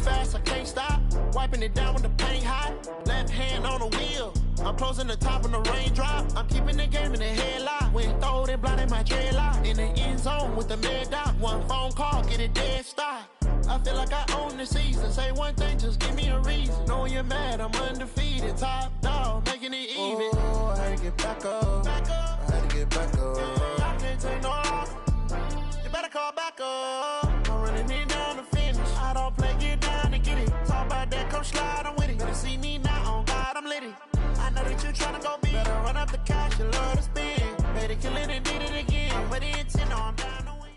fast, I can't stop. Wiping it down when the paint hot. Left hand on the wheel. I'm closing the top when the raindrop. I'm keeping the game in the headlock. When throwed and blinded my dreadlock. In the end zone with the mad dot. One phone call, get it dead stop. I feel like I own the season. Say one thing, just give me a reason. Knowing you're mad, I'm undefeated. Top dog, making it even. Oh, I had to get back up. I had to get back up. I can't take no loss. You better call back up. I'm running it down to finish. I don't play, get down to get it. Talk about that, come slide, I'm with it. Better see me now, on God, I'm litty. I know that you tryna go big. Better run up the cash, you love to spin. Better kill it and did it again. But it's in, I'm down to win.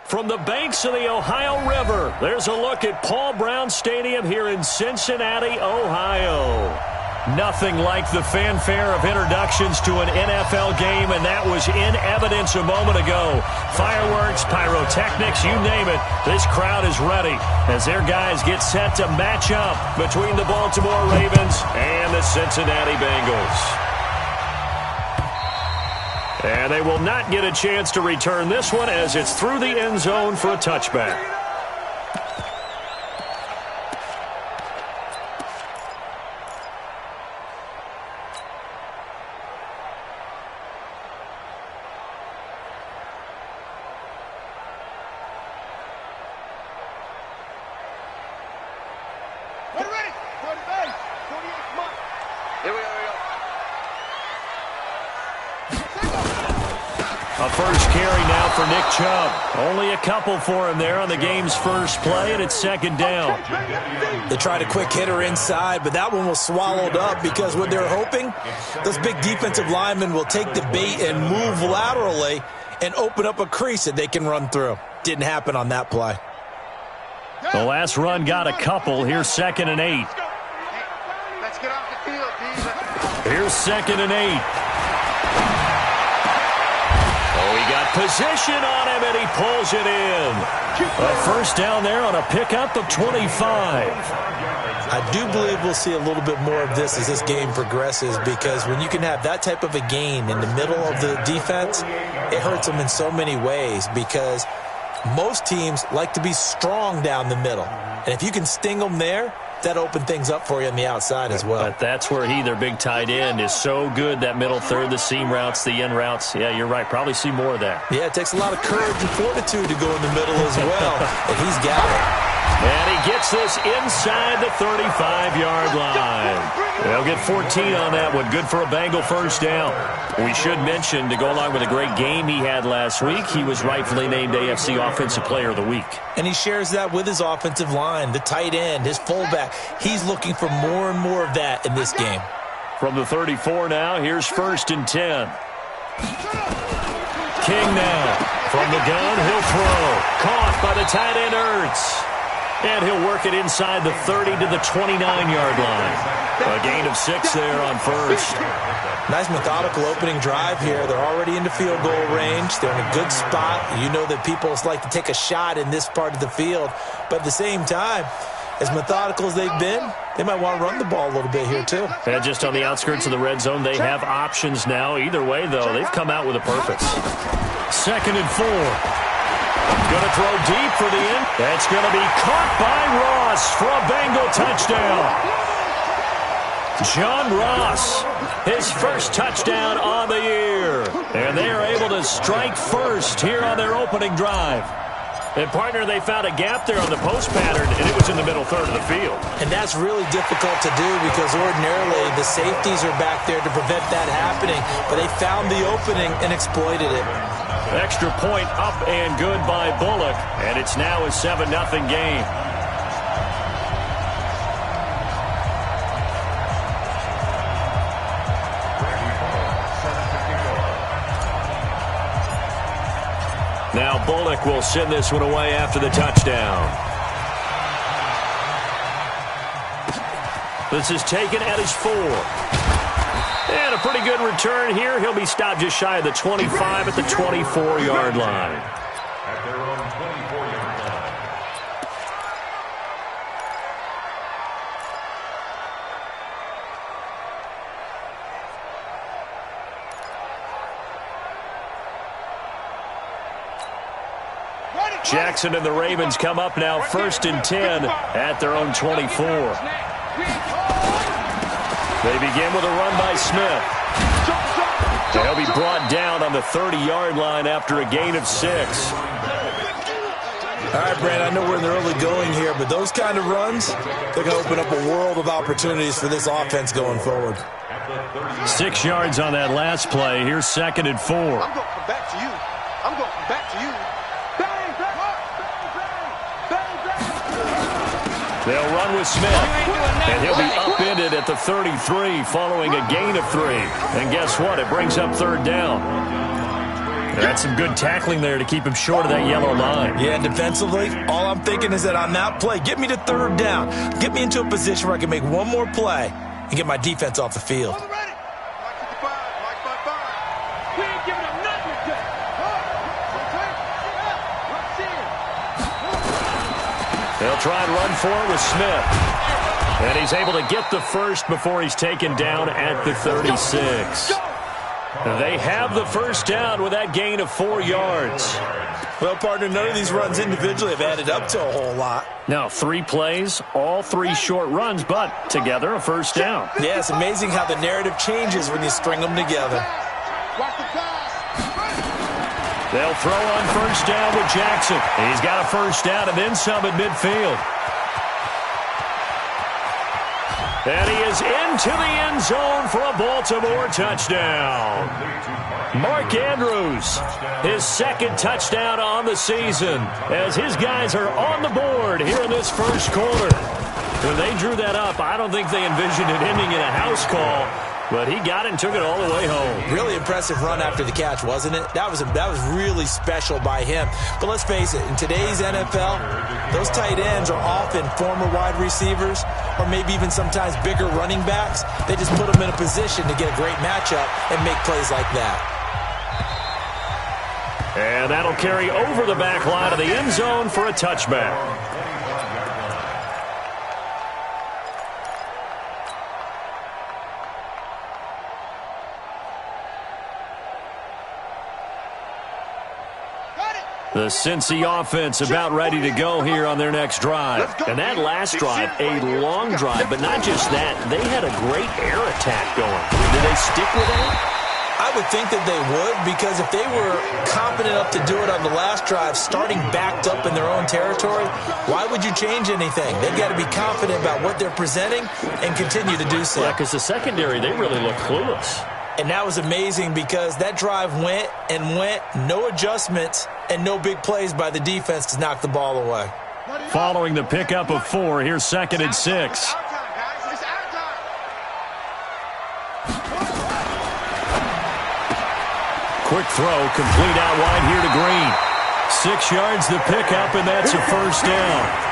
From the banks of the Ohio River, there's a look at Paul Brown Stadium here in Cincinnati, Ohio. Nothing like the fanfare of introductions to an NFL game, and that was in evidence a moment ago. Fireworks, pyrotechnics, you name it, this crowd is ready as their guys get set to match up between the Baltimore Ravens and the Cincinnati Bengals. And they will not get a chance to return this one as it's through the end zone for a touchback. A first carry now for Nick Chubb. Only a couple for him there on the game's first play, and it's second down. They tried a quick hitter inside, but that one was swallowed up because what they're hoping, those big defensive linemen will take the bait and move laterally and open up a crease that they can run through. Didn't happen on that play. The last run got a couple. Here's 2nd and 8. Let's get off the field, please. Here's 2nd and 8. He got position on him, and he pulls it in. A first down there on a pickup of 25. I do believe we'll see a little bit more of this as this game progresses, because when you can have that type of a gain in the middle of the defense, it hurts them in so many ways, because most teams like to be strong down the middle. And if you can sting them there, that opened things up for you on the outside as well. But that's where their big tight end, is so good, that middle third, the seam routes, the in routes. Yeah, you're right. Probably see more of that. Yeah, it takes a lot of courage and fortitude to go in the middle as well, and he's got it. And he gets this inside the 35-yard line. They'll get 14 on that one. Good for a Bengal first down. We should mention, to go along with a great game he had last week, he was rightfully named AFC Offensive Player of the Week. And he shares that with his offensive line, the tight end, his fullback. He's looking for more and more of that in this game. From the 34 now, here's 1st and 10. King now. From the gun, he'll throw. Caught by the tight end, Ertz. And he'll work it inside the 30 to the 29-yard line. A gain of 6 there on first. Nice methodical opening drive here. They're already into field goal range. They're in a good spot. You know that people like to take a shot in this part of the field. But at the same time, as methodical as they've been, they might want to run the ball a little bit here too. And just on the outskirts of the red zone, they have options now. Either way, though, they've come out with a purpose. 2nd and 4. Going to throw deep for the end. That's going to be caught by Ross for a Bengal touchdown. John Ross, his first touchdown on the year. And they are able to strike first here on their opening drive. And, partner, they found a gap there on the post pattern, and it was in the middle third of the field. And that's really difficult to do, because ordinarily the safeties are back there to prevent that happening. But they found the opening and exploited it. Extra point up and good by Bullock, and it's now a 7-0 game. Now Bullock will send this one away after the touchdown. This is taken at his 4. And a pretty good return here. He'll be stopped just shy of the 25 at the 24-yard line. At their own 24-yard line. Ready. Jackson and the Ravens come up now 1st and 10 at their own 24. They begin with a run by Smith. They'll be brought down on the 30-yard line after a gain of 6. All right, Brand, I know we're in the early going here, but those kind of runs, they're going to open up a world of opportunities for this offense going forward. 6 yards on that last play. Here's 2nd and 4. I'm going to come back to you. I'm going to come back to you. Bang, bang, bang, bang, bang. They'll run with Smith, and he'll be upended at the 33 following a gain of 3. And guess what? It brings up 3rd down. That's some good tackling there to keep him short of that yellow line. Yeah, defensively, all I'm thinking is that on that play, get me to 3rd down. Get me into a position where I can make one more play and get my defense off the field. They'll try and run for it with Smith. And he's able to get the first before he's taken down at the 36. They have the first down with that gain of 4 yards. Well, partner, none of these runs individually have added up to a whole lot. Now, 3 plays, all 3 short runs, but together a first down. Yeah, it's amazing how the narrative changes when you string them together. They'll throw on first down with Jackson. He's got a first down and then some at midfield. And he is into the end zone for a Baltimore touchdown. Mark Andrews, his 2nd touchdown on the season, as his guys are on the board here in this first quarter. When they drew that up, I don't think they envisioned it ending in a house call, but he got it and took it all the way home. Really impressive run after the catch, wasn't it? That was really special by him. But let's face it, in today's NFL, those tight ends are often former wide receivers or maybe even sometimes bigger running backs. They just put them in a position to get a great matchup and make plays like that. And that'll carry over the back line of the end zone for a touchback. The Cincy offense about ready to go here on their next drive. And that last drive, a long drive, but not just that. They had a great air attack going. Did they stick with that? I would think that they would, because if they were confident enough to do it on the last drive, starting backed up in their own territory, why would you change anything? They've got to be confident about what they're presenting and continue to do so. Yeah, because the secondary, they really look clueless. And that was amazing because that drive went and went, no adjustments, and no big plays by the defense to knock the ball away. Following the pickup of 4, here's 2nd and 6. Quick throw, complete out wide here to Green. 6 yards the pickup, and that's a first down.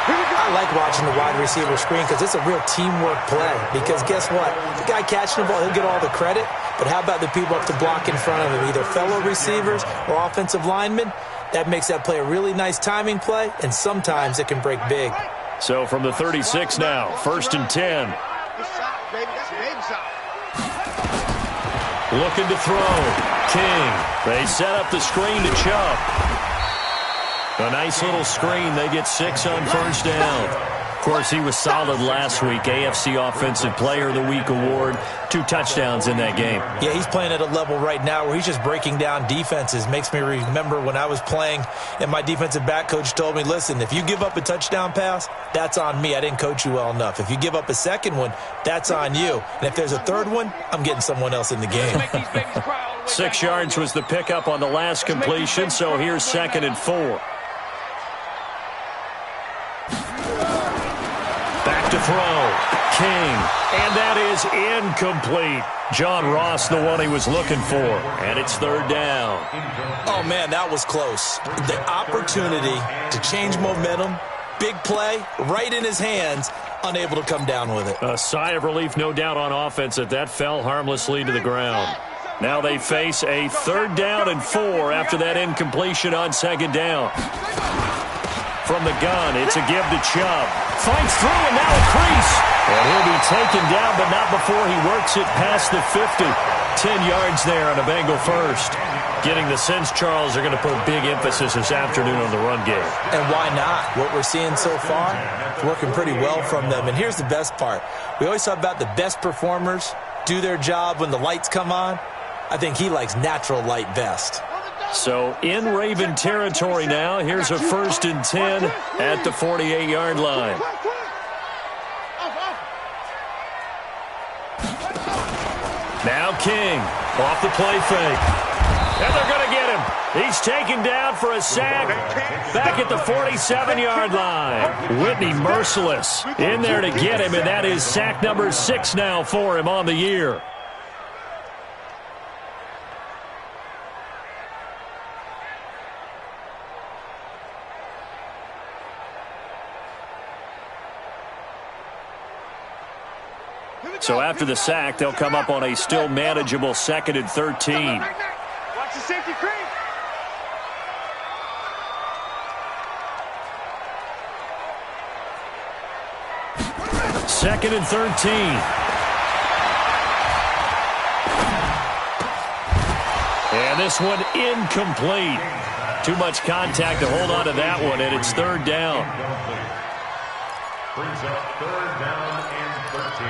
I like watching the wide receiver screen because it's a real teamwork play. Because guess what? The guy catching the ball, he'll get all the credit. But how about the people up to block in front of him, either fellow receivers or offensive linemen? That makes that play a really nice timing play, and sometimes it can break big. So from the 36 now, 1st and 10. Looking to throw. King. They set up the screen to Chubb. A nice little screen. They get 6 on first down. Of course, he was solid last week. AFC Offensive Player of the Week award. 2 touchdowns in that game. Yeah, he's playing at a level right now where he's just breaking down defenses. Makes me remember when I was playing and my defensive back coach told me, listen, if you give up a touchdown pass, that's on me. I didn't coach you well enough. If you give up a second one, that's on you. And if there's a third one, I'm getting someone else in the game. 6 yards was the pickup on the last completion, so here's 2nd and 4. Back to throw. King. And that is incomplete. John Ross, the one he was looking for. And it's 3rd down. Oh, man, that was close. The opportunity to change momentum, big play, right in his hands, unable to come down with it. A sigh of relief, no doubt, on offense that fell harmlessly to the ground. Now they face a 3rd down and 4 after that incompletion on 2nd down. From the gun, it's a give to Chubb. Fights through, and now a crease. And he'll be taken down, but not before he works it past the 50. 10 yards there on a Bengal first. Getting the sense, Charles, they're going to put big emphasis this afternoon on the run game. And why not? What we're seeing so far is working pretty well from them. And here's the best part. We always talk about the best performers do their job when the lights come on. I think he likes natural light best. So in Raven territory now. Here's a 1st and 10 at the 48-yard line. Now King off the play fake. And they're going to get him. He's taken down for a sack back at the 47-yard line. Whitney merciless in there to get him, and that is sack number 6 now for him on the year. So after the sack, they'll come up on a still manageable 2nd and 13. Watch the safety creep. Second and 13. And this one incomplete. Too much contact to hold on to that one, and it's 3rd down. Brings up 3rd down and 13.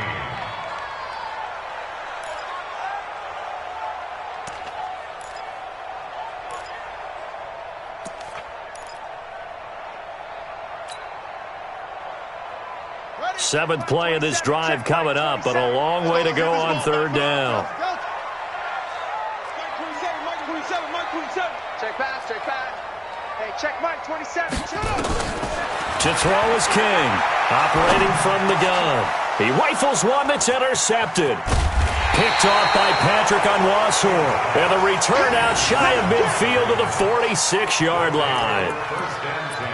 Seventh play of this drive coming up, but a long way to go on 3rd down. Mike 27, Mike 27. Check pass, check pass. Hey, check Mike 27. To throw is King, operating from the gun. He rifles one that's intercepted. Picked off by Patrick Onwuasor. And the return out shy of midfield to the 46-yard line. 1st and 10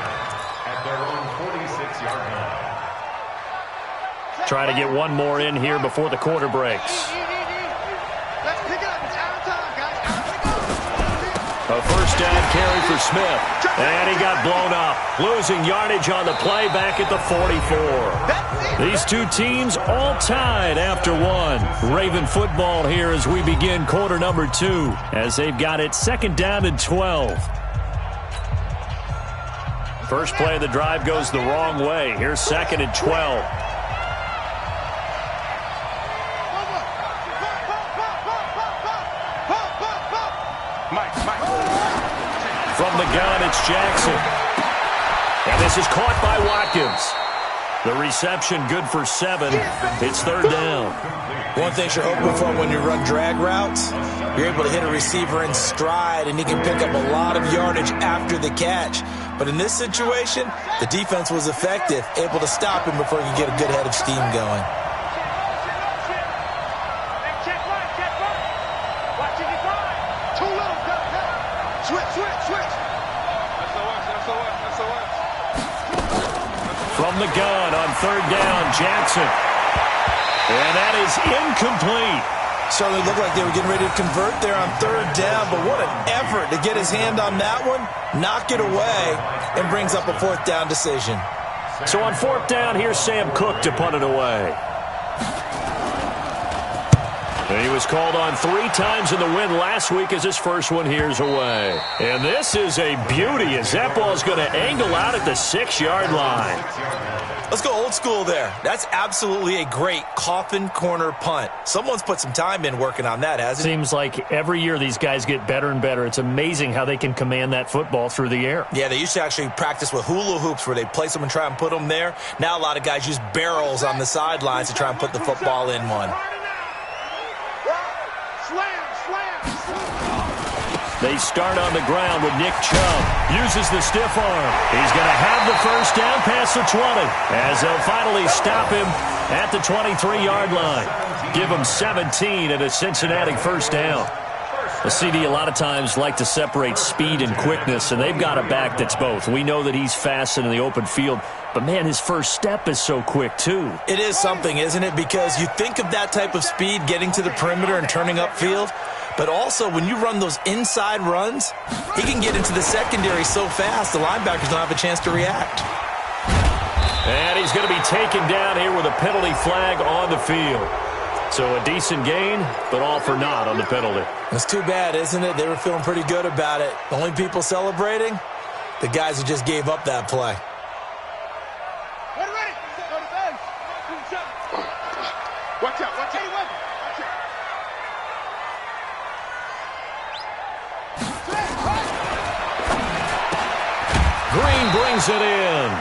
at their own 46-yard line. Trying to get one more in here before the quarter breaks. Let's pick it up. It's out of time, guys. A 1st down carry for Smith. And he got blown up. Losing yardage on the play back at the 44. These two teams all tied after one. Raven football here as we begin quarter number 2. As they've got it 2nd down and 12. First play of the drive goes the wrong way. Here's 2nd and 12. From the gun, it's Jackson. And this is caught by Watkins. The reception good for 7. It's 3rd down. One thing you're hoping for when you run drag routes, you're able to hit a receiver in stride, and he can pick up a lot of yardage after the catch. But in this situation, the defense was effective, able to stop him before he could get a good head of steam going. From the gun on 3rd down, Jackson. And that is incomplete. Certainly looked like they were getting ready to convert there on 3rd down, but what an effort to get his hand on that one, knock it away, and brings up a 4th down decision. So on 4th down, here's Sam Cook to punt it away. And he was called on 3 times in the win last week as his first one here's away. And this is a beauty as that ball's going to angle out at the 6-yard line. Let's go old school there. That's absolutely a great coffin corner punt. Someone's put some time in working on that, hasn't it? Seems like every year these guys get better and better. It's amazing how they can command that football through the air. Yeah, they used to actually practice with hula hoops where they place them and try and put them there. Now a lot of guys use barrels on the sidelines to try and put the football in one. They start on the ground with Nick Chubb. Uses the stiff arm. He's going to have the first down past the 20 as they'll finally stop him at the 23-yard line. Give him 17 at a Cincinnati 1st down. The CD a lot of times like to separate speed and quickness, and they've got a back that's both. We know that he's fast in the open field, but, man, his first step is so quick, too. It is something, isn't it? Because you think of that type of speed getting to the perimeter and turning upfield, but also when you run those inside runs, he can get into the secondary so fast the linebackers don't have a chance to react. And he's going to be taken down here with a penalty flag on the field. So a decent gain, but all for naught on the penalty. It's too bad, isn't it? They were feeling pretty good about it. The only people celebrating? The guys who just gave up that play. Ready. Go to base. Watch out. Watch out. Green brings it in.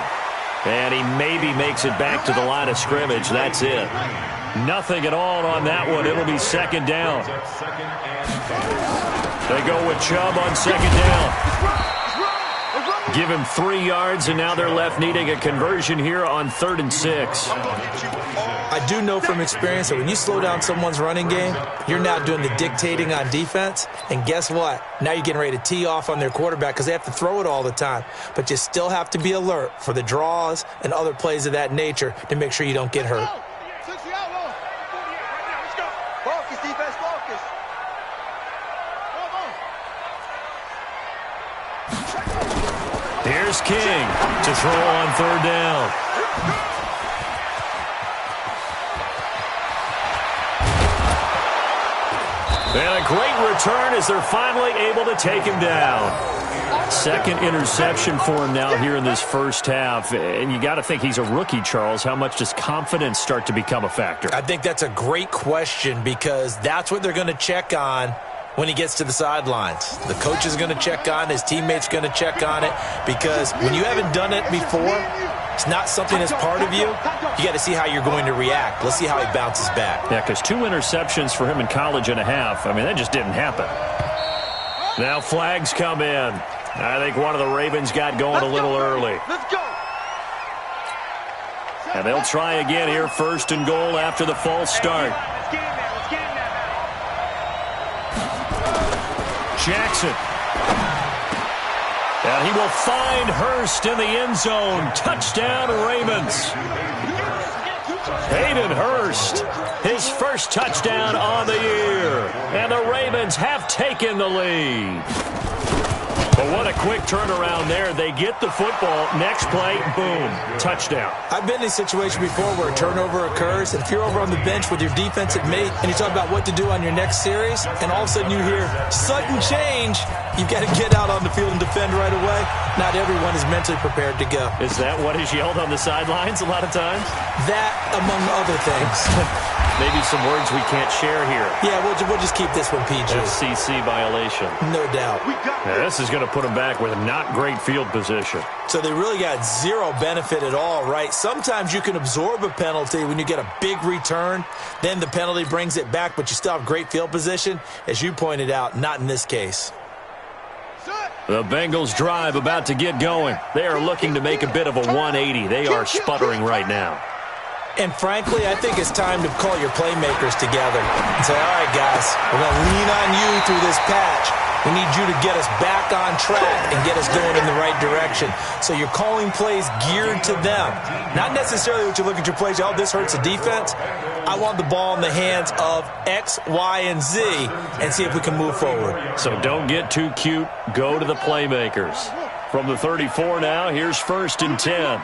And he maybe makes it back to the line of scrimmage. That's it. Nothing at all on that one. It'll be second down. They go with Chubb on second down. Give him 3 yards, and now they're left needing a conversion here on 3rd and 6. I do know from experience that when you slow down someone's running game, you're now doing the dictating on defense. And guess what? Now you're getting ready to tee off on their quarterback because they have to throw it all the time. But you still have to be alert for the draws and other plays of that nature to make sure you don't get hurt. Focus, defense, focus. Here's King to throw on 3rd down. And a great return as they're finally able to take him down. 2nd interception for him now here in this first half. And you got to think he's a rookie, Charles. How much does confidence start to become a factor? I think that's a great question because that's what they're going to check on when he gets to the sidelines. The coach is going to check on it. His teammates going to check on it because when you haven't done it before, it's not something that's part of you. You got to see how you're going to react. Let's see how he bounces back. Yeah, because 2 interceptions for him in college and a half. I mean, that just didn't happen. Now flags come in. I think one of the Ravens got going a little early. Let's go. And they'll try again here, 1st and goal after the false start. Jackson. And he will find Hurst in the end zone. Touchdown, Ravens. Hayden Hurst, his first touchdown on the year. And the Ravens have taken the lead. But what a quick turnaround there. They get the football. Next play, boom, touchdown. I've been in a situation before where a turnover occurs, and if you're over on the bench with your defensive mate and you talk about what to do on your next series, and all of a sudden you hear sudden change, you've got to get out on the field and defend right away. Not everyone is mentally prepared to go. Is that what is yelled on the sidelines a lot of times? That, among other things. Maybe some words we can't share here. Yeah, we'll just keep this one PG. FCC violation. No doubt. Now, this is going to put them back with not great field position. So they really got zero benefit at all, right? Sometimes you can absorb a penalty when you get a big return. Then the penalty brings it back, but you still have great field position. As you pointed out, not in this case. The Bengals drive about to get going. They are looking to make a bit of a 180. They are sputtering right now. And frankly, I think it's time to call your playmakers together and say, all right, guys, we're going to lean on you through this patch. We need you to get us back on track and get us going in the right direction. So you're calling plays geared to them. Not necessarily what you look at your plays, oh, this hurts the defense. I want the ball in the hands of X, Y, and Z and see if we can move forward. So don't get too cute. Go to the playmakers. From the 34 now, here's 1st and 10.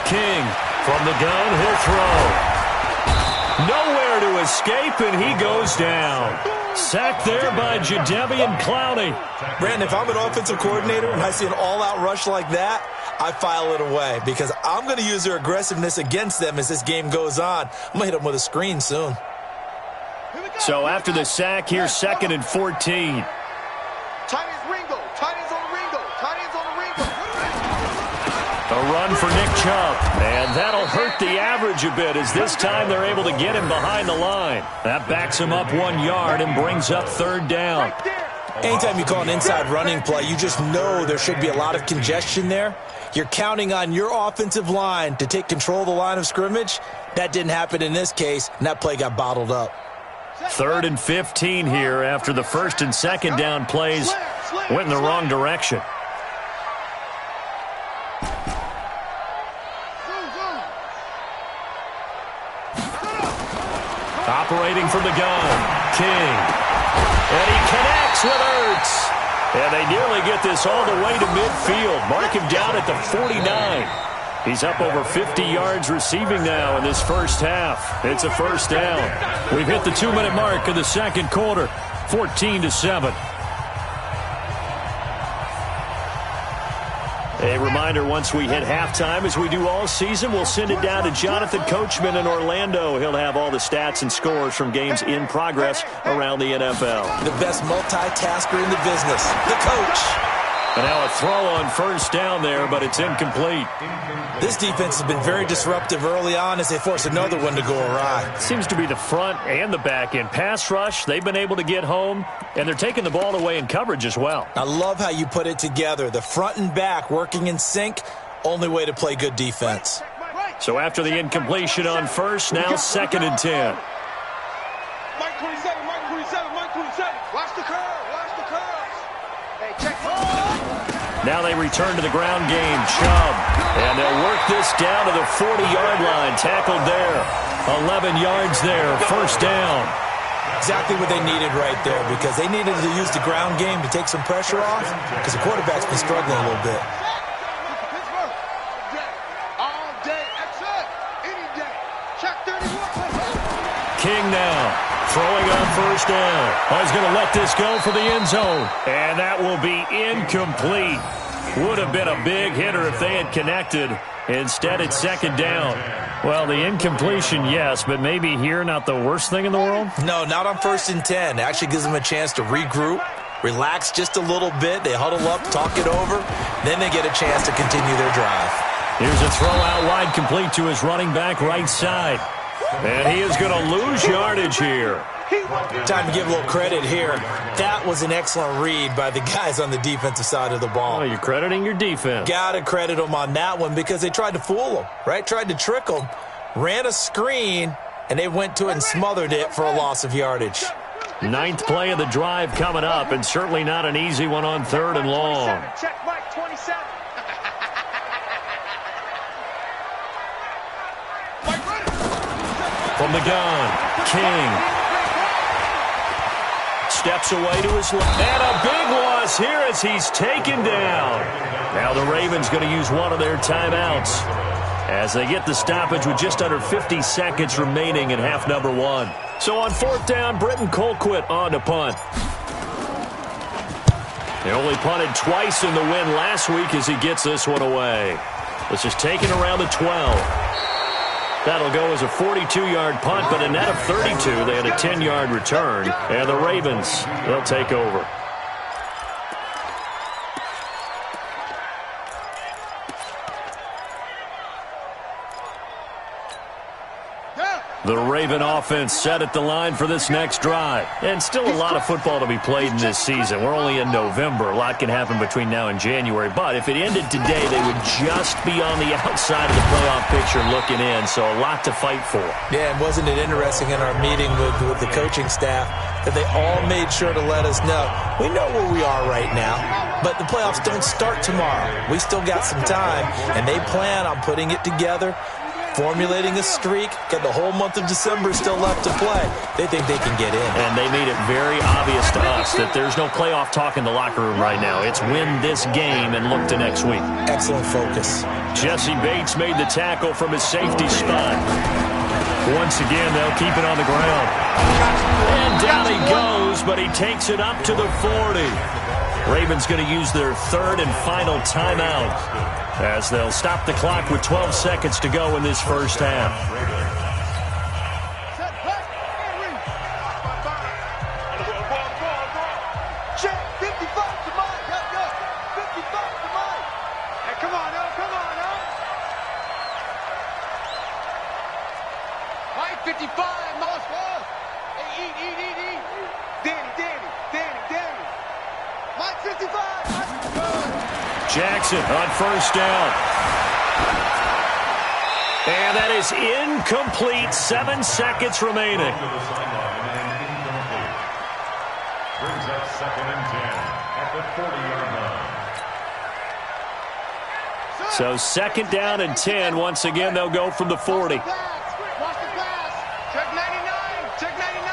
King from the gun, he'll throw. Nowhere to escape, and he goes down. Sacked there by Jadeveon Clowney. Brandon, if I'm an offensive coordinator and I see an all-out rush like that, I file it away because I'm going to use their aggressiveness against them as this game goes on. I'm going to hit them with a screen soon. So after the sack, here's 2nd and 14. A run for Nick Chubb, and that'll hurt the average a bit as this time they're able to get him behind the line. That backs him up 1 yard and brings up 3rd down. Anytime you call an inside running play, you just know there should be a lot of congestion there. You're counting on your offensive line to take control of the line of scrimmage. That didn't happen in this case, and that play got bottled up. 3rd and 15 here after the 1st and 2nd down plays went in the wrong direction. Operating from the gun, King. And he connects with Ertz. And they nearly get this all the way to midfield. Mark him down at the 49. He's up over 50 yards receiving now in this first half. It's a first down. We've hit the 2-minute mark of the second quarter, 14-7. A reminder, once we hit halftime, as we do all season, we'll send it down to Jonathan Coachman in Orlando. He'll have all the stats and scores from games in progress around the NFL. The best multitasker in the business, the coach. And now a throw on first down there, but it's incomplete. This defense has been very disruptive early on as they force another one to go awry. Seems to be the front and the back end. Pass rush, they've been able to get home, and they're taking the ball away in coverage as well. I love how you put it together. The front and back working in sync, only way to play good defense. So after the incompletion on first, now 2nd and 10. Mike 27, Mike 27, Mike 27. Watch the curve, watch the curves. Hey, check. Now they return to the ground game. Chubb. And they'll work this down to the 40-yard line. Tackled there. 11 yards there. First down. Exactly what they needed right there, because they needed to use the ground game to take some pressure off, because the quarterback's been struggling a little bit. All day, excellent. Any day. Check 31. King now. Throwing on first down. Oh, he's going to let this go for the end zone. And that will be incomplete. Would have been a big hitter if they had connected. Instead, it's 2nd down. Well, the incompletion, yes, but maybe here not the worst thing in the world? No, not on 1st and 10. It actually gives them a chance to regroup, relax just a little bit. They huddle up, talk it over. Then they get a chance to continue their drive. Here's a throw out wide, complete to his running back right side. And he is going to lose yardage here. Time to give a little credit here. That was an excellent read by the guys on the defensive side of the ball. Oh, you're crediting your defense. Got to credit them on that one, because they tried to fool them, right? Tried to trick them, ran a screen, and they went to it and smothered it for a loss of yardage. 9th play of the drive coming up, and certainly not an easy one on 3rd and long. Check Mike 27. From the gun, King. Steps away to his left. And a big loss here as he's taken down. Now the Ravens going to use one of their timeouts as they get the stoppage with just under 50 seconds remaining in half number 1. So on 4th down, Britton Colquitt on to punt. They only punted twice in the win last week as he gets this one away. This is taken around the 12. That'll go as a 42-yard punt, but a net of 32. They had a 10-yard return. And the Ravens, they'll take over. The Raven offense set at the line for this next drive. And still a lot of football to be played in this season. We're only in November. A lot can happen between now and January. But if it ended today, they would just be on the outside of the playoff picture looking in. So a lot to fight for. Yeah, and wasn't it interesting in our meeting with the coaching staff that they all made sure to let us know, we know where we are right now, but the playoffs don't start tomorrow. We still got some time, and they plan on putting it together, formulating a streak, got the whole month of December still left to play. They think they can get in. And they made it very obvious to us that there's no playoff talk in the locker room right now. It's win this game and look to next week. Excellent focus. Jesse Bates made the tackle from his safety spot. Once again, they'll keep it on the ground. And down he goes, but he takes it up to the 40. Ravens going to use their 3rd and final timeout as they'll stop the clock with 12 seconds to go in this first half. Check 55 to Mike. Go. 55 to Mike. Hey, come on now. Mike 55, Mike. Hey, eat. Danny. Mike 55. Jackson on first down. And that is incomplete. 7 seconds remaining. Brings up 2nd and 10 at the 40-yard line. So 2nd down and 10. Once again, they'll go from the 40. Watch the pass. Check 99. Check 99.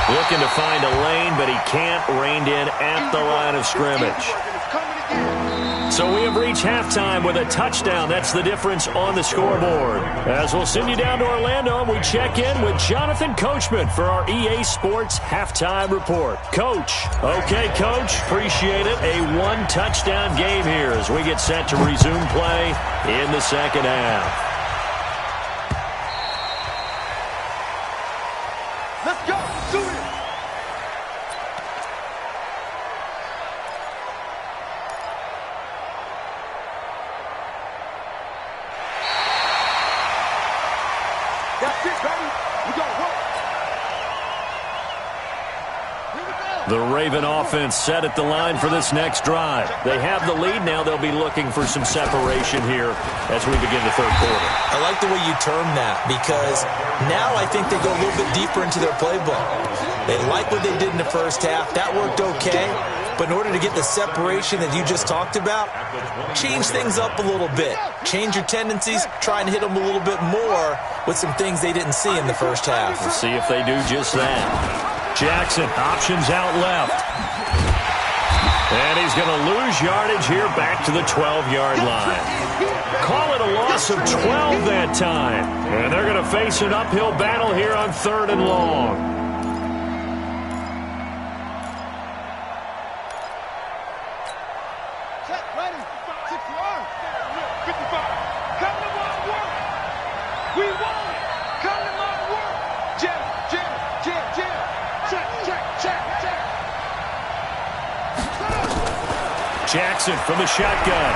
Looking to find a lane, but he can't. Reined in at the line of scrimmage. So we have reached halftime with a touchdown. That's the difference on the scoreboard. As we'll send you down to Orlando, and we check in with Jonathan Coachman for our EA Sports Halftime Report. Coach. Okay, Coach. Appreciate it. A one-touchdown game here as we get set to resume play in the second half. Let's go. Do it. That's it, baby. We gonna work. Here we go. The Raven offense set at the line for this next drive. They have the lead now. They'll be looking for some separation here as we begin the third quarter. I like the way you term that because now I think they go a little bit deeper into their playbook. They like what they did in the first half. That worked okay. But in order to get the separation that you just talked about, change things up a little bit. Change your tendencies. Try and hit them a little bit more with some things they didn't see in the first half. We'll see if they do just that. Jackson, options out left. And he's going to lose yardage here back to the 12-yard line. Call it a loss of 12 that time. And they're going to face an uphill battle here on 3rd and long. Check, ready. 6 yards. 55. Come to my work. We want it. Come to my work. Jam. Check. Jackson from the shotgun.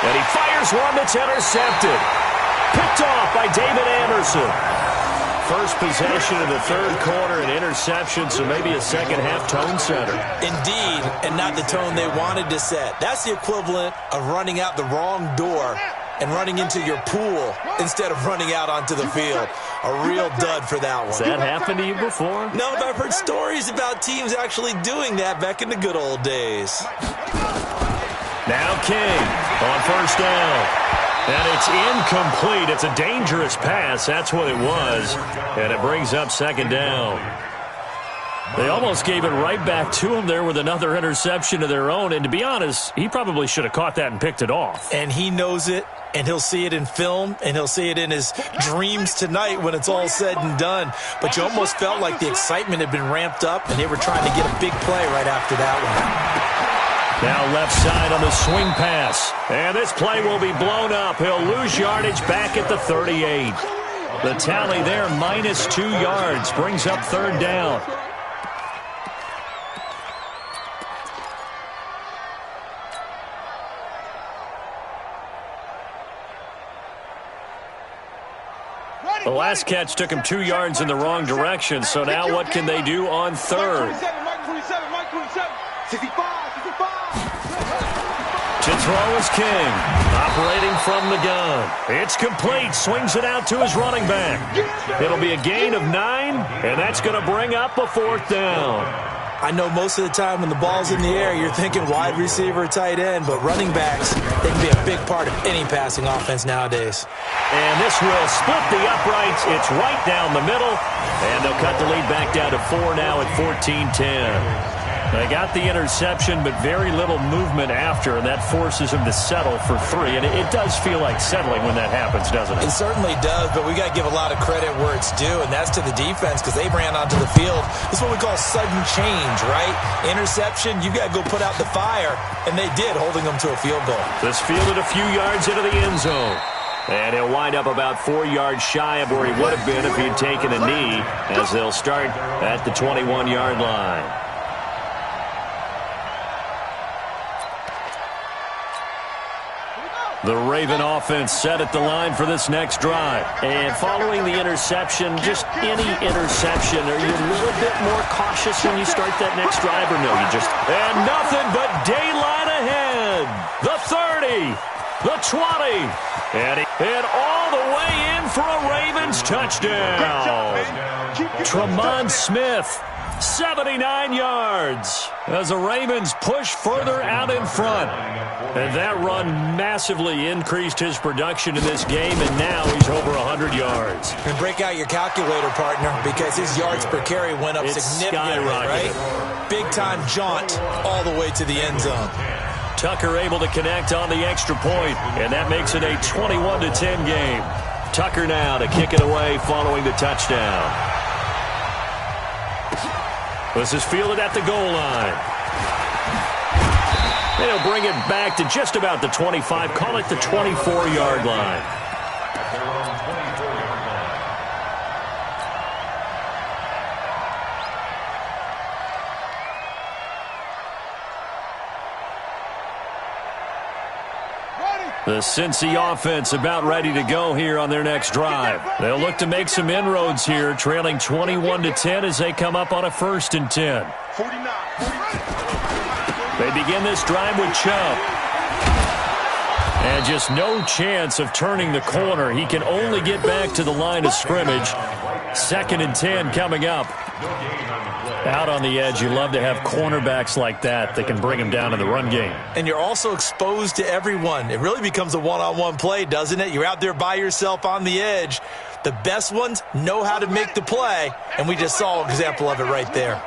And he fires one that's intercepted. Picked off by David Anderson. First possession of the third quarter, an interception, so maybe a second-half tone setter. Indeed, and not the tone they wanted to set. That's the equivalent of running out the wrong door and running into your pool instead of running out onto the field. A real dud for that one. Has that happened to you before? No, but I've heard stories about teams actually doing that back in the good old days. Now King on first down. And it's incomplete. It's a dangerous pass. That's what it was. And it brings up second down. They almost gave it right back to him there with another interception of their own. And to be honest, he probably should have caught that and picked it off. And he knows it, and he'll see it in film, and he'll see it in his dreams tonight when it's all said and done. But you almost felt like the excitement had been ramped up, and they were trying to get a big play right after that one. Now left side on the swing pass. And this play will be blown up. He'll lose yardage back at the 38. The tally there, -2 yards, brings up third down. The last catch took him 2 yards in the wrong direction, so now what can they do on third? Mike 27. 65. To throw is King, operating from the gun. It's complete, swings it out to his running back. It'll be a gain of 9, and that's going to bring up a 4th down. I know most of the time when the ball's in the air, you're thinking wide receiver, tight end, but running backs, they can be a big part of any passing offense nowadays. And this will split the uprights. It's right down the middle, and they'll cut the lead back down to 4 now at 14-10. They got the interception, but very little movement after, and that forces them to settle for 3. And it does feel like settling when that happens, doesn't it? It certainly does, but we got to give a lot of credit where it's due, and that's to the defense because they ran onto the field. This is what we call sudden change, right? Interception, you got to go put out the fire, and they did, holding them to a field goal. This fielded a few yards into the end zone. And he'll wind up about 4 yards shy of where he would have been if he'd taken a knee, as they'll start at the 21-yard line. The Raven offense set at the line for this next drive. And following the interception, just any interception, are you a little bit more cautious when you start that next drive, or no? You just... And nothing but daylight ahead. The 30, the 20, and all the way in for a Ravens touchdown. Tremont Smith 79 yards as the Ravens push further out in front. And that run massively increased his production in this game, and now he's over 100 yards. And break out your calculator, partner, because his yards per carry went up significantly, right? Big-time jaunt all the way to the end zone. Tucker able to connect on the extra point, and that makes it a 21-10 game. Tucker now to kick it away following the touchdown. This is fielded at the goal line. They'll bring it back to just about the 25. Call it the 24-yard line. The Cincy offense about ready to go here on their next drive. They'll look to make some inroads here, trailing 21-10 as they come up on a 1st and 10. They begin this drive with Chubb. And just no chance of turning the corner. He can only get back to the line of scrimmage. 2nd and 10 coming up. Out on the edge, you love to have cornerbacks like that that can bring him down in the run game. And you're also exposed to everyone. It really becomes a one-on-one play, doesn't it? You're out there by yourself on the edge. The best ones know how to make the play, and we just saw an example of it right there.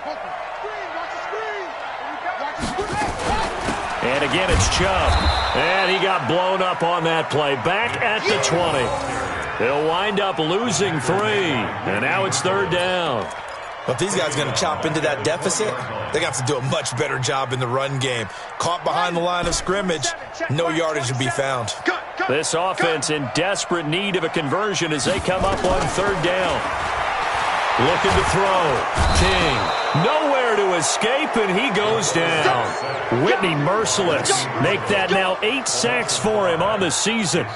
And again, it's Chubb. And he got blown up on that play. Back at the 20. They'll wind up losing 3. And now it's 3rd down. But if these guys are going to chop into that deficit, they're going to have to do a much better job in the run game. Caught behind the line of scrimmage, no yardage to be found. This offense in desperate need of a conversion as they come up on 3rd down. Looking to throw. King. Nowhere to escape, and he goes down. Whitney merciless. Make that now 8 sacks for him on the season.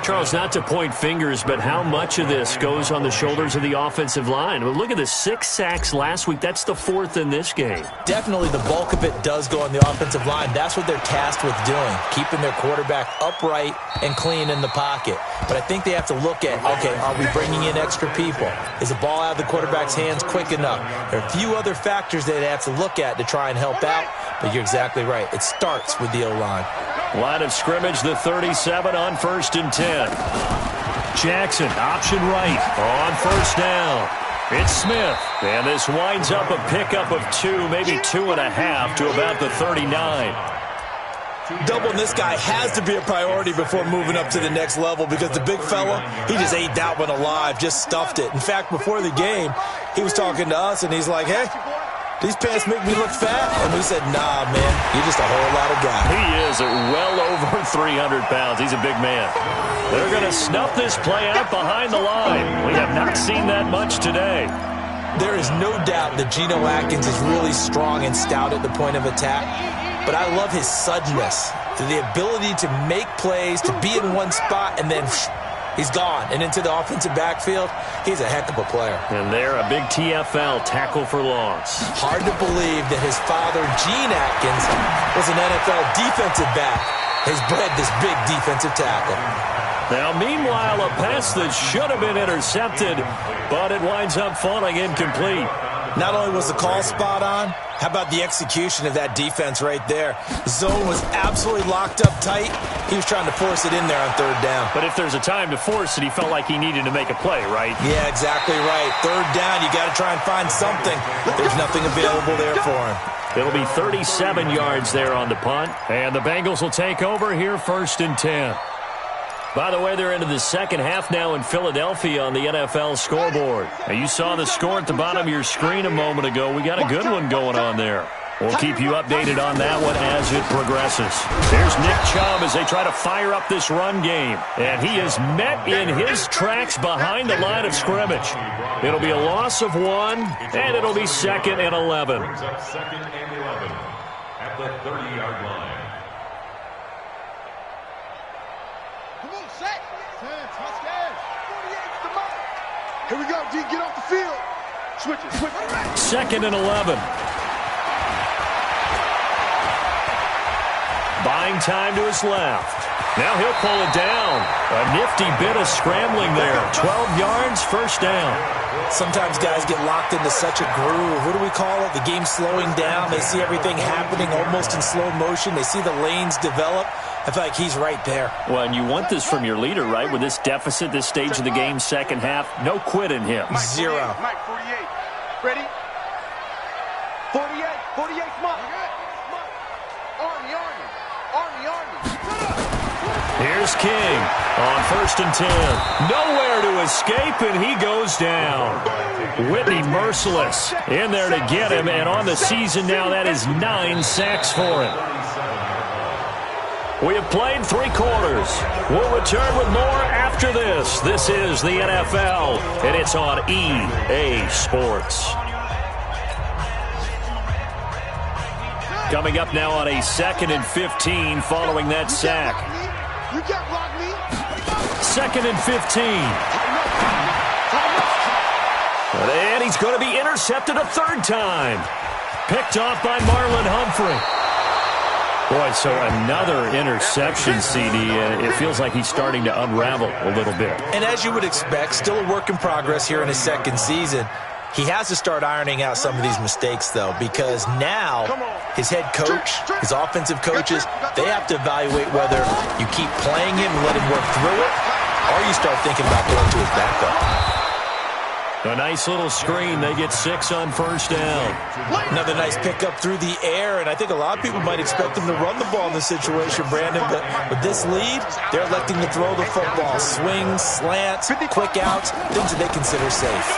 Charles, not to point fingers, but how much of this goes on the shoulders of the offensive line? Well, look at the 6 sacks last week. That's the 4th in this game. Definitely the bulk of it does go on the offensive line. That's what they're tasked with doing, keeping their quarterback upright and clean in the pocket. But I think they have to look at, okay, are we bringing in extra people? Is the ball out of the quarterback's hands quick enough? There are a few other factors that they have to look at to try and help out, but you're exactly right. It starts with the O-line. Line of scrimmage, the 37 on 1st and 10. Jackson, option right on 1st down. It's Smith, and this winds up a pickup of 2, maybe 2.5 to about the 39. Doubling this guy has to be a priority before moving up to the next level because the big fella, he just ate that one alive, just stuffed it. In fact, before the game, he was talking to us, and he's like, hey, these pants make me look fat? And we said, nah, man, you're just a whole lot of guy. He is at well over 300 pounds. He's a big man. They're going to snuff this play out behind the line. We have not seen that much today. There is no doubt that Geno Atkins is really strong and stout at the point of attack. But I love his suddenness, the ability to make plays, to be in one spot, and then he's gone. And into the offensive backfield, he's a heck of a player. And they're a big TFL, tackle for loss. Hard to believe that his father, Gene Atkins, was an NFL defensive back. He's bred this big defensive tackle. Now, meanwhile, a pass that should have been intercepted, but it winds up falling incomplete. Not only was the call spot on, how about the execution of that defense right there? The zone was absolutely locked up tight. He was trying to force it in there on 3rd down. But if there's a time to force it, he felt like he needed to make a play, right? Yeah, exactly right. 3rd down, you got to try and find something. There's nothing available there for him. It'll be 37 yards there on the punt, and the Bengals will take over here 1st and 10. By the way, they're into the second half now in Philadelphia on the NFL scoreboard. Now, you saw the score at the bottom of your screen a moment ago. We got a good one going on there. We'll keep you updated on that one as it progresses. There's Nick Chubb as they try to fire up this run game. And he is met in his tracks behind the line of scrimmage. It'll be a loss of 1, and it'll be 2nd and 11. Brings up 2nd and 11 at the 30-yard line. Here we go, D. Get off the field. Switch it, switch it. 2nd and 11. Buying time to his left. Now he'll pull it down. A nifty bit of scrambling there. 12 yards, 1st down. Sometimes guys get locked into such a groove. What do we call it? The game's slowing down. They see everything happening almost in slow motion. They see the lanes develop. I feel like he's right there. Well, and you want this from your leader, right? With this deficit, this stage of the game, second half, no quit in him. Mike, 0. Mike, 48. Ready? 48. 48, Mark. Army. Here's King on 1st and 10. Nowhere to escape, and he goes down. Whitney merciless in there to get him, and on the season now, that is 9 sacks for him. We have played 3 quarters. We'll return with more after this. This is the NFL, and it's on EA Sports. Coming up now on a 2nd and 15 following that sack. You can't block me. 2nd and 15. And he's going to be intercepted a 3rd time. Picked off by Marlon Humphrey. Boy, so another interception, CD. It feels like he's starting to unravel a little bit. And as you would expect, still a work in progress here in his 2nd season. He has to start ironing out some of these mistakes, though, because now his head coach, his offensive coaches, they have to evaluate whether you keep playing him and let him work through it, or you start thinking about going to his backup. A nice little screen. They get 6 on 1st down. Another nice pickup through the air, and I think a lot of people might expect him to run the ball in this situation, Brandon, but with this lead, they're electing to throw the football. Swings, slants, quick outs, things that they consider safe.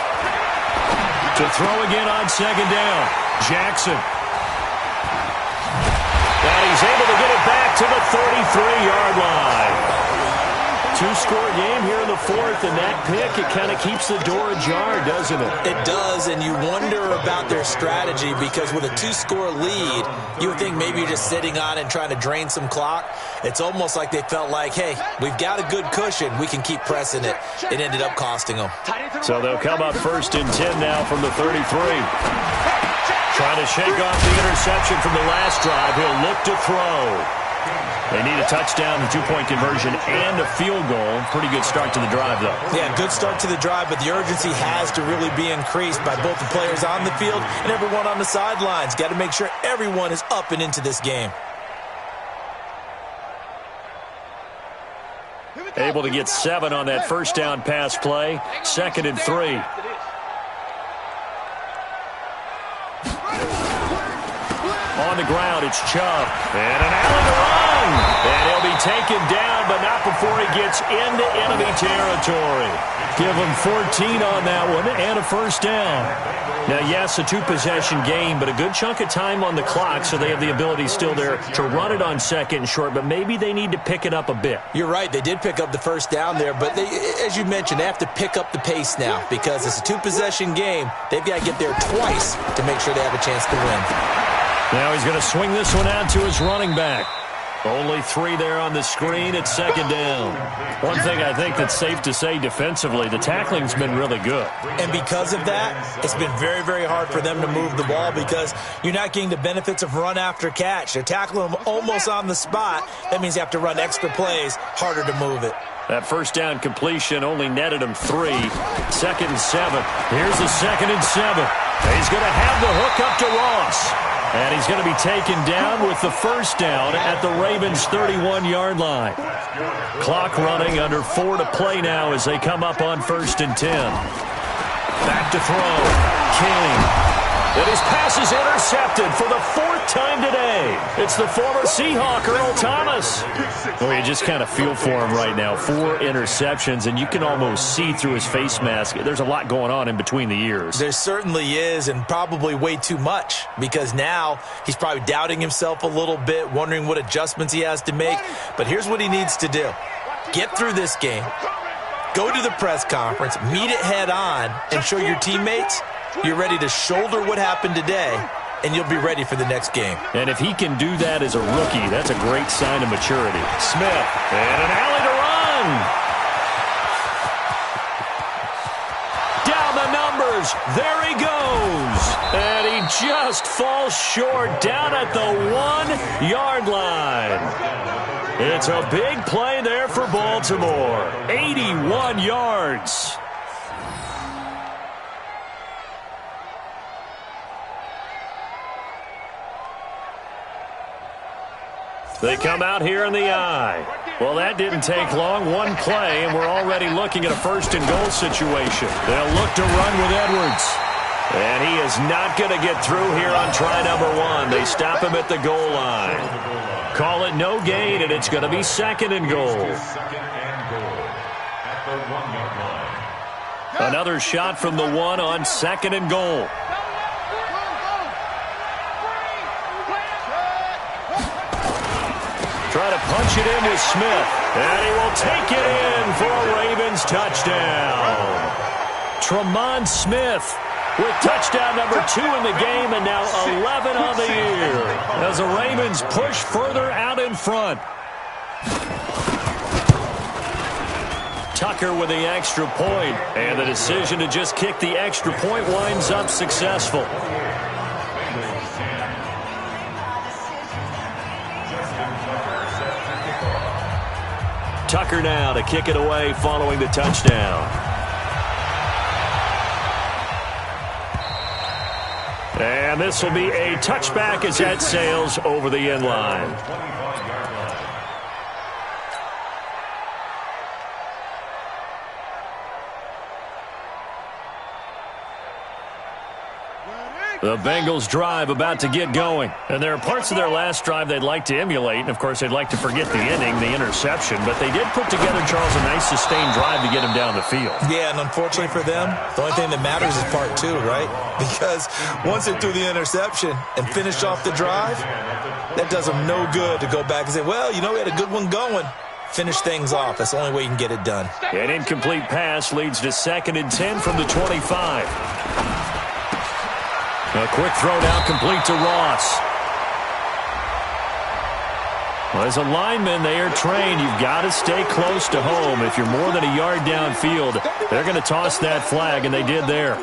To throw again on 2nd down. Jackson. And he's able to get it back to the 33-yard line. 2-score game here in the 4th, and that pick, it kind of keeps the door ajar, doesn't it? It does, and you wonder about their strategy because with a 2-score lead, you would think maybe you're just sitting on it and trying to drain some clock. It's almost like they felt like, hey, we've got a good cushion. We can keep pressing it. It ended up costing them. So they'll come up 1st and 10 now from the 33. Trying to shake off the interception from the last drive. He'll look to throw. They need a touchdown, a 2-point conversion, and a field goal. Pretty good start to the drive, though. Yeah, good start to the drive, but the urgency has to really be increased by both the players on the field and everyone on the sidelines. Got to make sure everyone is up and into this game. Able to get 7 on that 1st down pass play. 2nd and 3. On the ground, it's Chubb. And an alley to run. And he'll be taken down, but not before he gets into enemy territory. Give him 14 on that one and a 1st down. Now, yes, a 2-possession game, but a good chunk of time on the clock, so they have the ability still there to run it on 2nd and short, but maybe they need to pick it up a bit. You're right. They did pick up the 1st down there, but they, as you mentioned, they have to pick up the pace now because it's a 2-possession game. They've got to get there twice to make sure they have a chance to win. Now he's going to swing this one out to his running back. Only 3 there on the screen at 2nd down. One thing I think that's safe to say defensively, the tackling's been really good. And because of that, it's been very, very hard for them to move the ball because you're not getting the benefits of run after catch. They're tackling them almost on the spot. That means you have to run extra plays, harder to move it. That 1st down completion only netted him 3. 2nd and 7. Here's the 2nd and 7. He's going to have the hook up to Ross. And he's going to be taken down with the 1st down at the Ravens' 31-yard line. Clock running, under 4 to play now as they come up on 1st and 10. Back to throw. King. And his pass is intercepted for the 4th time today. It's the former Seahawk, Earl Thomas. Well, you just kind of feel for him right now. 4 interceptions, and you can almost see through his face mask. There's a lot going on in between the ears. There certainly is, and probably way too much, because now he's probably doubting himself a little bit, wondering what adjustments he has to make. But here's what he needs to do. Get through this game, go to the press conference, meet it head on, and show your teammates you're ready to shoulder what happened today, and you'll be ready for the next game. And if he can do that as a rookie, that's a great sign of maturity. Smith, and an alley to run. Down the numbers. There he goes. And he just falls short down at the 1-yard line. It's a big play there for Baltimore. 81 yards. They come out here in the eye. Well, that didn't take long. One play, and we're already looking at a first-and-goal situation. They'll look to run with Edwards. And he is not going to get through here on try number 1. They stop him at the goal line. Call it no gain, and it's going to be second and goal. Another shot from the 1 on second and goal. Try to punch it in with Smith. And he will take it in for a Ravens touchdown. Tremont Smith with touchdown number 2 in the game, and now 11 on the year as the Ravens push further out in front. Tucker with the extra point, and the decision to just kick the extra point winds up successful. Tucker now to kick it away following the touchdown. And this will be a touchback as that sails over the end line. The Bengals drive about to get going. And there are parts of their last drive they'd like to emulate. And, of course, they'd like to forget the ending, the interception. But they did put together, Charles, a nice sustained drive to get him down the field. Yeah, and unfortunately for them, the only thing that matters is part 2, right? Because once they threw the interception and finished off the drive, that does them no good to go back and say, well, you know, we had a good one going. Finish things off. That's the only way you can get it done. An incomplete pass leads to 2nd and 10 from the 25. A quick throw now complete to Ross. Well, as a lineman, they are trained. You've got to stay close to home. If you're more than a yard downfield, they're going to toss that flag, and they did there.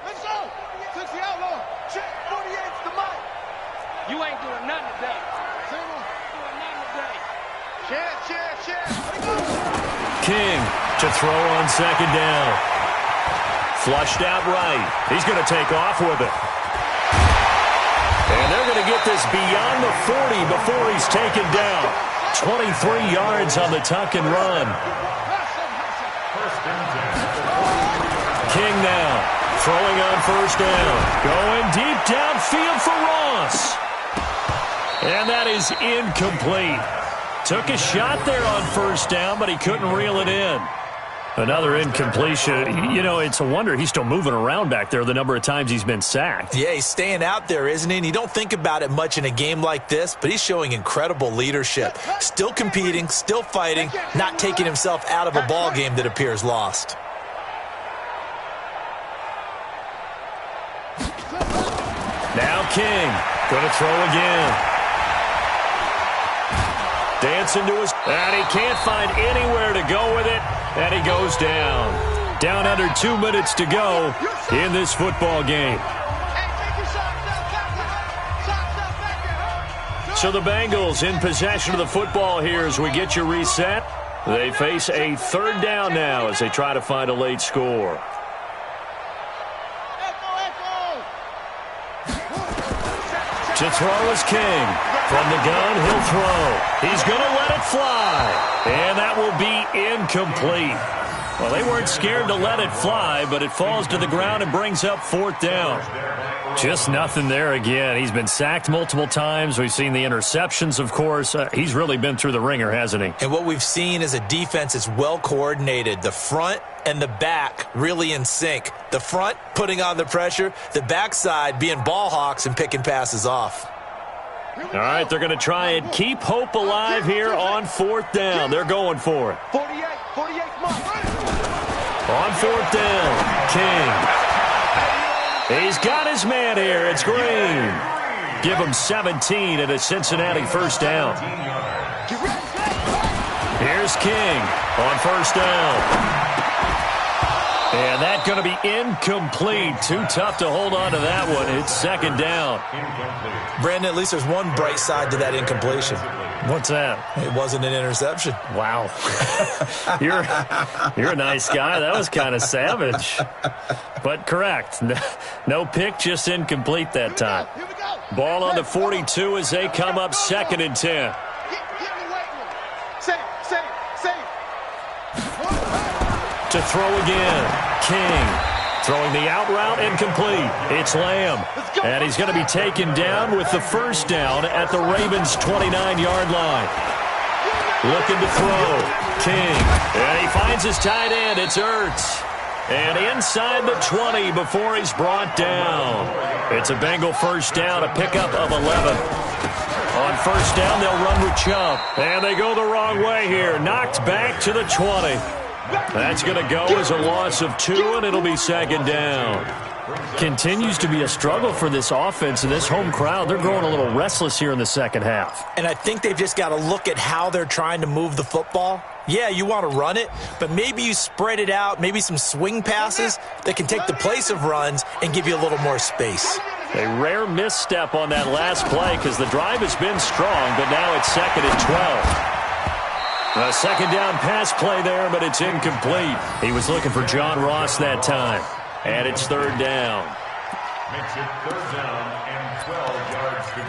Let's go! 60 outlaw. Check 48's the mic. You ain't doing nothing today. King to throw on 2nd down. Flushed out right. He's going to take off with it. And they're going to get this beyond the 40 before he's taken down. 23 yards on the tuck and run. King now throwing on 1st down. Going deep downfield for Ross. And that is incomplete. Took a shot there on 1st down, but he couldn't reel it in. Another incompletion. You know, it's a wonder he's still moving around back there the number of times he's been sacked. Yeah, he's staying out there, isn't he? And you don't think about it much in a game like this, but he's showing incredible leadership. Still competing, still fighting, not taking himself out of a ball game that appears lost. Now King, going to throw again. Dancing to his, and he can't find anywhere to go with it, and he goes down. Down under 2 minutes to go in this football game. So the Bengals in possession of the football here as we get you reset. They face a 3rd down now as they try to find a late score. To throw is King. From the gun, he'll throw. He's going to let it fly. And that will be incomplete. Well, they weren't scared to let it fly, but it falls to the ground and brings up 4th down. Just nothing there again. He's been sacked multiple times. We've seen the interceptions, of course. He's really been through the ringer, hasn't he? And what we've seen is a defense that's well coordinated. The front and the back really in sync. The front putting on the pressure, the backside being ball hawks and picking passes off. All right, they're going to try and keep hope alive here on 4th down. They're going for it. 48 on 4th down, King. He's got his man here. It's Green. Give him 17 at a Cincinnati 1st down. Here's King on 1st down. And that's going to be incomplete. Too tough to hold on to that one. It's second down. Brandon, at least there's one bright side to that incompletion. What's that? It wasn't an interception. Wow. You're a nice guy. That was kind of savage. But correct. No pick, just incomplete that time. Ball on the 42 as they come up second and 10. To throw again. King throwing the out route incomplete. It's Lamb. And he's going to be taken down with the first down at the Ravens' 29-yard line. Looking to throw. King. And he finds his tight end. It's Ertz. And inside the 20 before he's brought down. It's a Bengal first down, a pickup of 11. On first down, they'll run with Chubb. And they go the wrong way here. Knocked back to the 20. That's going to go as a loss of 2, and it'll be second down. Continues to be a struggle for this offense and this home crowd. They're growing a little restless here in the second half. And I think they've just got to look at how they're trying to move the football. Yeah, you want to run it, but maybe you spread it out, maybe some swing passes that can take the place of runs and give you a little more space. A rare misstep on that last play because the drive has been strong, but now it's second and 12. A second down pass play there, but it's incomplete. He was looking for John Ross that time. And it's third down. Makes it third down and 12 yards to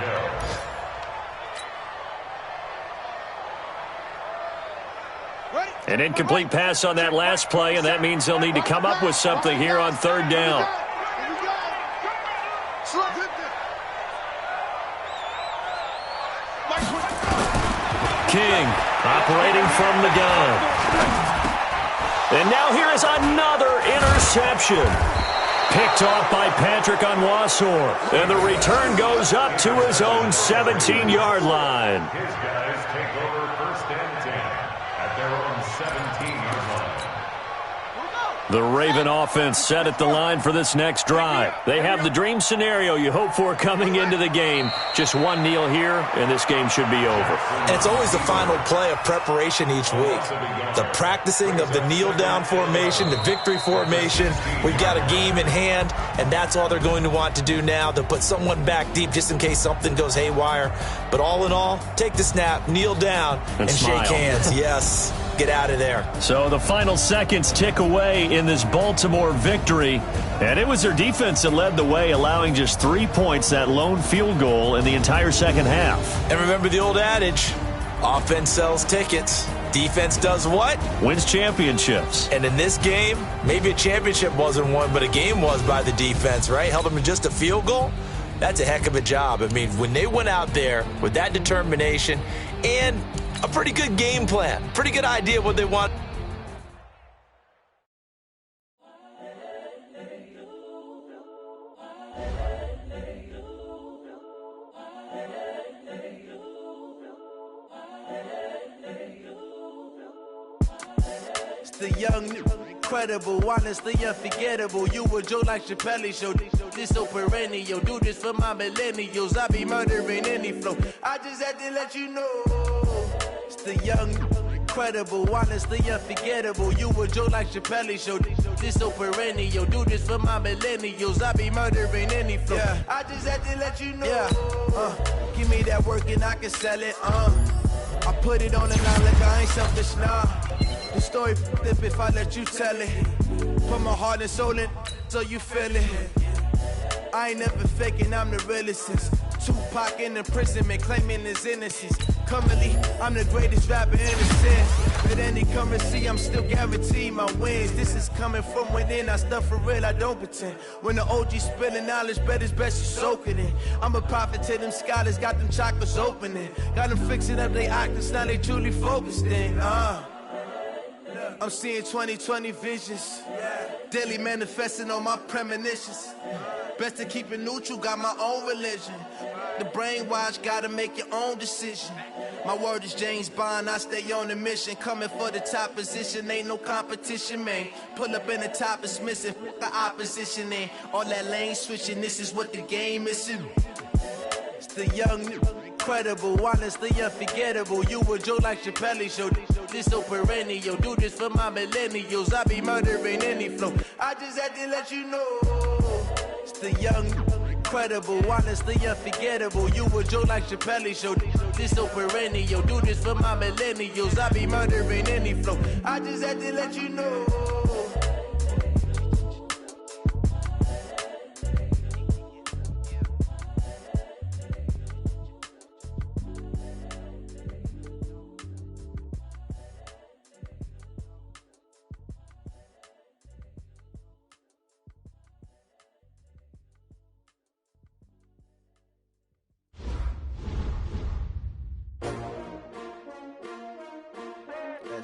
go. An incomplete pass on that last play, and that means they'll need to come up with something here on third down. King operating from the gun. And now here is another interception. Picked off by Patrick Onwuasor. And the return goes up to his own 17-yard line. His guys take over first and 10 at their own 17-yard line. The Raven offense set at the line for this next drive. They have the dream scenario you hope for coming into the game. Just one kneel here, and this game should be over. And it's always the final play of preparation each week. The practicing of the kneel-down formation, the victory formation. We've got a game in hand, and that's all they're going to want to do now. They'll put someone back deep just in case something goes haywire. But all in all, take the snap, kneel down, and shake hands. Yes. Get out of there. So the final seconds tick away in this Baltimore victory. And it was their defense that led the way, allowing just 3 points, that lone field goal in the entire second half. And remember the old adage, offense sells tickets. Defense does what? Wins championships. And in this game, maybe a championship wasn't won, but a game was by the defense, right? Held them to just a field goal. That's a heck of a job. I mean, when they went out there with that determination and a pretty good game plan, pretty good idea what they want. It's the young, incredible, honestly unforgettable. You a joke like Chappelle Show. This so perennial. Do this for my millennials. I be murdering any flow. I just had to let you know. It's the young, incredible, honestly unforgettable. You a joke like Chappelle Show. This so perennial. Do this for my millennials. I be murdering any flow. Yeah. I just had to let you know. Yeah. Give me that work and I can sell it. I put it on the line like I ain't selfish now. The story flip if I let you tell it. Put my heart and soul in so you feel it. I ain't never faking, I'm the realest since Tupac in imprisonment, claiming his innocence. Currently, I'm the greatest rapper in the sense. At any currency, I'm still guaranteed my wins. This is coming from within, I stuff for real, I don't pretend. When the OG spilling knowledge, bet it's best you soak it in. I'm a prophet to them scholars, got them chakras opening. Got them fixing up they octaves, now they truly focused in. I'm seeing 2020 visions. Daily manifesting on my premonitions. Best to keep it neutral, got my own religion. The brainwash, gotta make your own decision. My word is James Bond, I stay on a mission. Coming for the top position, ain't no competition, man. Pull up in the top, it's missing, the opposition in. All that lane switching, this is what the game is. It's the young, credible, honestly unforgettable. You a joke like Chappelle show. This so perennial. Do this for my millennials. I be murdering any flow. I just had to let you know. It's the young, credible, honestly unforgettable. You a joke like Chappelle show. This so perennial. Do this for my millennials. I be murdering any flow. I just had to let you know.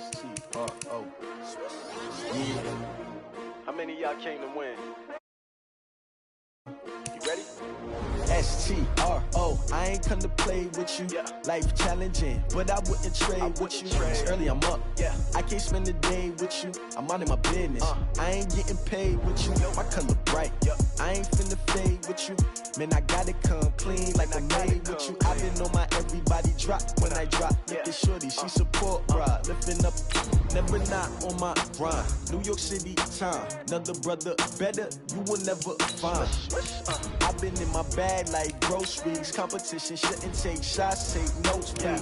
S-T-R-O. Yeah. How many of y'all came to win? You ready? S-T-R-O. I ain't come to play with you. Life challenging, but I wouldn't trade with you. It's early, I'm up. I can't spend the day with you. I'm out of my business. I ain't getting paid with you. My color bright. I ain't finna fade with you. Man, I gotta come clean like I made with you. I been on my everybody drop when I drop. Look at shorty, she support bra. Lifting up, never not on my grind. New York City time. Another brother better, you will never find. I've been in my bag like groceries. Competition shouldn't take shots, take notes, please.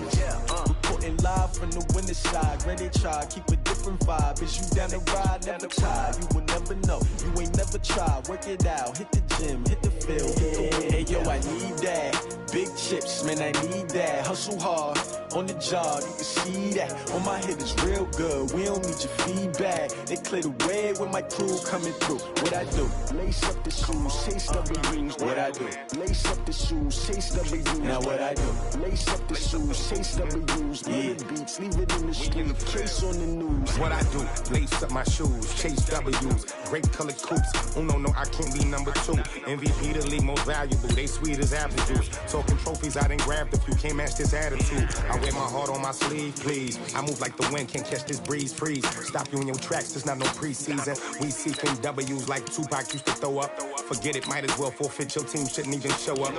Reporting live from the winter side. Ready to try, keep a different vibe. Is you down the ride, never tired. You will never know, you ain't never tried. Work it out, hit the gym, hit the field, hit the wind. Hey yo, I need that. Big chips, man, I need that. Hustle hard, on the job, you can see that. On my head is real good, we don't need your feedback. They clear the way when my crew coming through. What I do? Lace up the shoes, chase W's. What I do? Lace up the shoes, chase W's. Now what I do? Lace up the shoes, chase W's. Murder beats, leave it in the street, case on the news. What I do? Lace up my shoes, chase W's. Great colored coops. Oh no, I can't be number 2. MVP the league most valuable. They sweet as apple juice. Talking trophies, I done grabbed a few. Can't match this attitude. I wear my heart on my sleeve, please. I move like the wind, can't catch this breeze, freeze. Stop you in your tracks, there's not no preseason. We seeking W's like Tupac used to throw up. Forget it, might as well forfeit. Your team shouldn't even show up.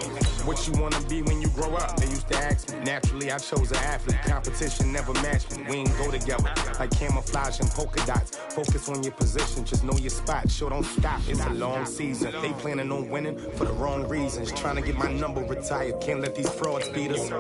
What you wanna be when you grow up? They used to ask me. Naturally, I chose an athlete. Competition never matched me. We ain't go together like camouflage and polka dots. Focus on your position, just know your spot. Sure, don't stop. It's a long season. They planning on winning for the wrong reasons. Trying to get my number retired. Can't let these frauds beat us.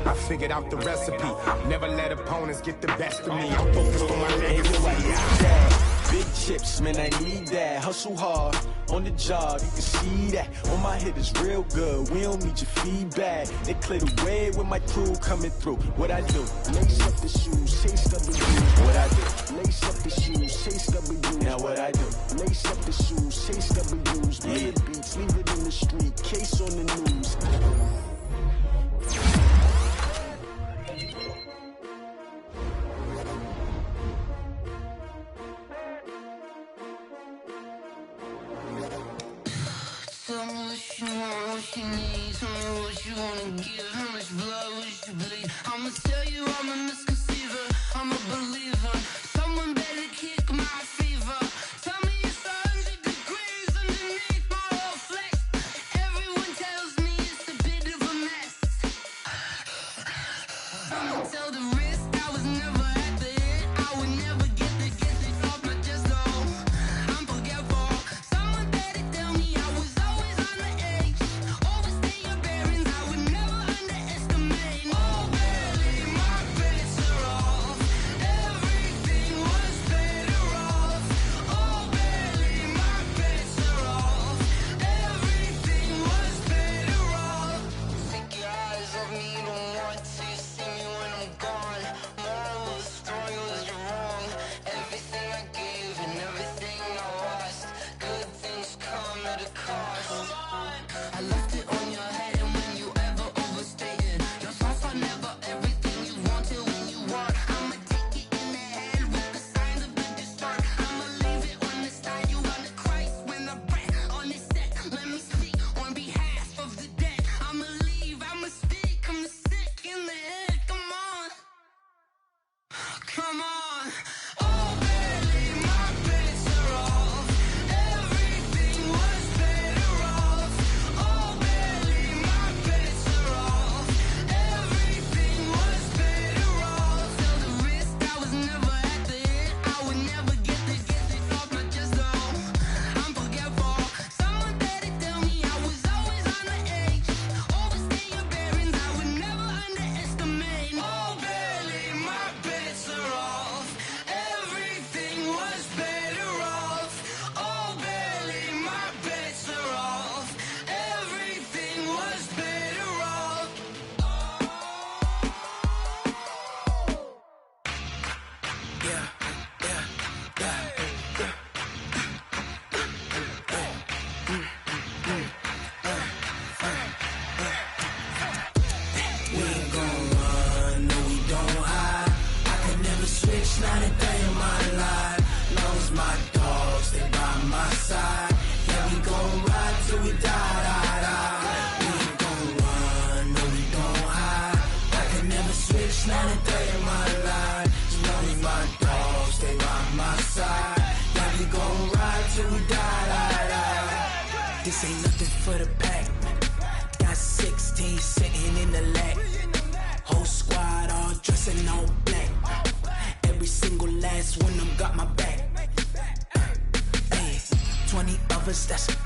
I figured out the recipe. Never let opponents get the best of me. I'm focused on my legacy. Big chips, man, I need that. Hustle hard, on the job, you can see that. On my head is real good, we don't need your feedback. They clear the way when my crew coming through. What I do? Lace up the shoes, chase W's. What I do? Lace up the shoes, chase W's. Now what I do? Lace up the shoes, chase W's. Murder beats, leave it in the street, case on the news. Tell me what you want, what you need. Tell me what you wanna give. How much blood would you bleed? I'ma tell you I'm a misconceiver. I'm a believer. Someone better kick my fever. Tell me it's 100 degrees underneath my whole flesh. Everyone tells me it's a bit of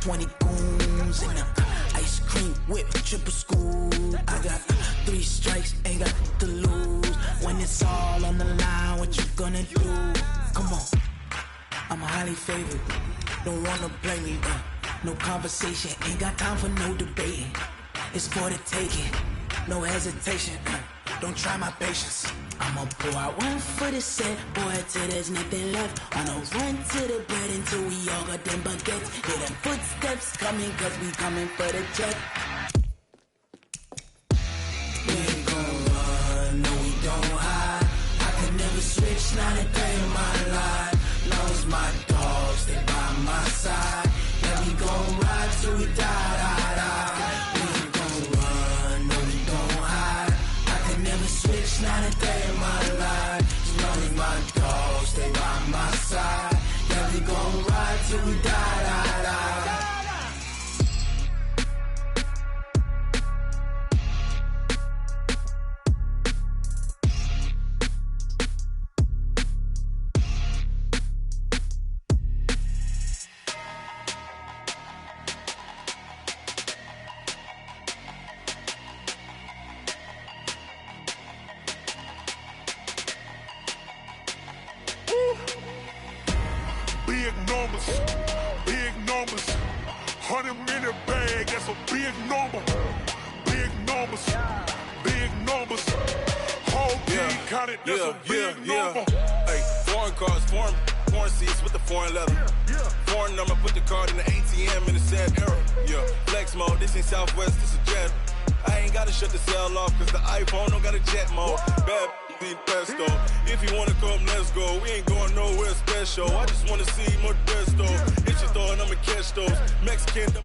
20 goons in the ice cream whip, triple school. I got 3 strikes, ain't got to lose. When it's all on the line, what you gonna do? Come on, I'm highly favored. Don't wanna play me, no conversation. Ain't got time for no debating. It's for the taking, no hesitation. Don't try my patience. I'ma pour out one for the set, boy, till there's nothing left. On a run to the bread until we all got them baguettes. Hear them footsteps coming, cause we coming for the check. We ain't gon' run, no we don't hide. I can never switch, not a day in my life. Long as my dogs stay by my side. Yeah, we gon' ride till we die, die, die. We ain't gon' run, no we don't hide. I can never switch, not a day in my life. As long as my dogs stay by my side. Yeah, we gon' ride till we die, die, die. Big numbers, big numbers. 100 minute bag, that's a big number. Big numbers, big numbers. Whole team counted, that's a big number. Hey, foreign cars, foreign seats with the foreign leather. Foreign number, put the card in the ATM in the sad era. Yeah, flex mode, this ain't Southwest, this is Jet. I ain't gotta shut the cell off, cause the iPhone don't got a jet mode. Bad be pesto. If you wanna come, let's go. We ain't going nowhere special. I just wanna see Modesto. Hit your door and I'ma catch those Mexican.